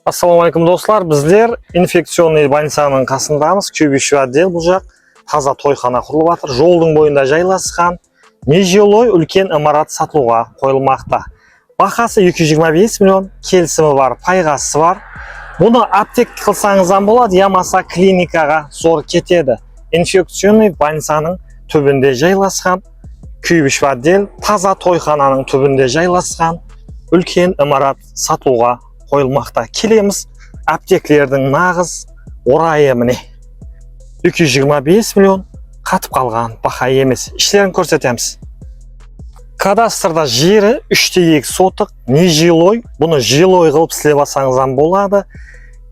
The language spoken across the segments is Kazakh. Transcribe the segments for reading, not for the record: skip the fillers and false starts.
Assalamu alaikum dostlar, bizler infekционный больницаның қасындамыз. Күйбіші отдел бұл жақ таза тойхана құрылып жатыр. Жолдың бойында жайласқан межелой үлкен имарат сатылуға қойылмақта. Бақасы 225 миллион, келісімі бар, пайғасы бар. Бұны аптек қылсаңыздан болады, ямаса клиникаға зор кетеді. Инфекционный больницаның түбінде жайласқан күйбіші отдел таза тойхананың түбінде жайласқан үлкен имарат сатылуға қойылмақта. Келеміз, аптеклердің нағыз орайы міне 225 миллион қатып қалған бақа емес. Іштерін көрсетеміз. Кадастрда жері 3/2 сотық, не жилой, бұны жилой қылып сілеп алсаңыздан болады.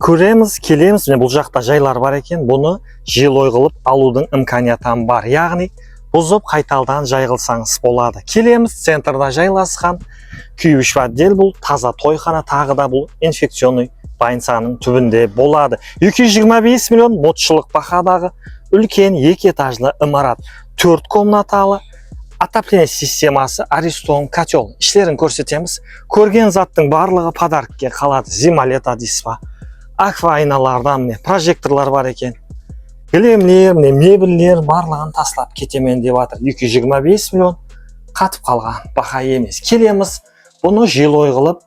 Көреміз, келеміз, міне бұл жақта жайлар бар екен, бұны жилой қылып алудың имканиятан бар. Яғни бұзып қайталдан жай қылсаңыз болады. Келеміз, центрда жайласқан күйбіш отдел бұл таза тойхана, тағы да бұл инфекционный больницаның түбінде болады. 225 миллион модшылық бақадағы үлкен 2 этажлы имарат, 4 комнаталы, отопление системасы Аристон котел. Ішлерін көрсетеміз. Көрген заттың барлығы подаркке қалады. Зима-лето дейсіз ба? Аква айналардан міне прожекторлар бар екен. Кілемлер, мебеллер барлығын таслап кетемен деп жатыр. 225 миллион қатып қалған бақа емес. Келеміз, бұны жилой қылып,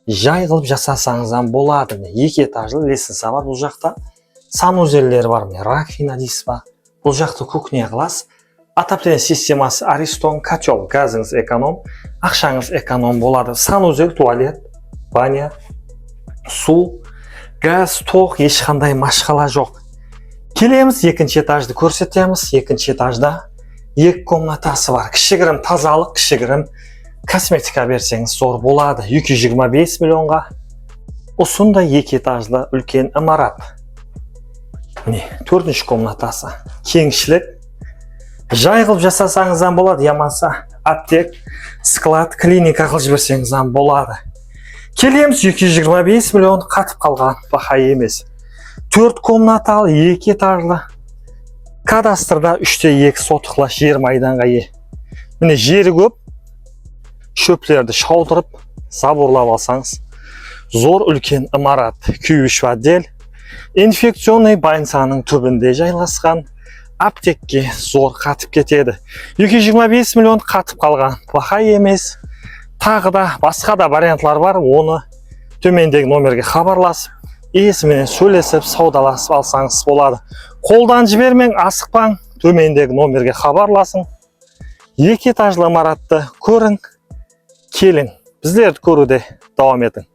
жай қылып жасасаңыздан болады. 2 этажлы лестница бар. Бұл жақта санузеллер бар. Раковина дейсіз ба? Бұл жақта кухня қыласыз. Отопление системасы Аристон котел. Газыңыз эконом, ақшаңыз эконом болады. Санузел, туалет, баня, су, газ, тоқ, ешқандай машқала жоқ. Келеміз, 2 этажды көрсетеміз. 2 этажда 2 комнатасы бар. Кішігірім тазалық, кішігірім косметика берсеңіз зор болады. 225 миллионға осында 2 этажды үлкен имарат. Міне, 4-ші комнатасы. Кеңшілік. Жай қылып жасасаңыздан болады, ямаса аптек, склад, клиника қылып жіберсеңізден болады. Келеміз, 225 миллион қатып қалған бақа емес. 4 комнаталы, 2 этажлы. Кадастрда 3/2 сотықла жер майданға ие. Міне жері көп. Шөплерді шаудырып, заборлап алсаңыз. Зор үлкен имарат, күйбіш отдел. Инфекционный больницаның түбінде жайласқан. Аптекке зор қатып кетеді. 225 миллион қатып қалған бақа емес. Тағы да басқа да вариантлар бар. Оны төмендегі номерге хабарласып, иесімен сөйлесіп, саудаласып алсаңыз болады. Қолдан жібермең, асықпаң, төмендегі номерге хабарласың. 2 этажлы имаратты көрің, келің. Біздерді көруде давам етің.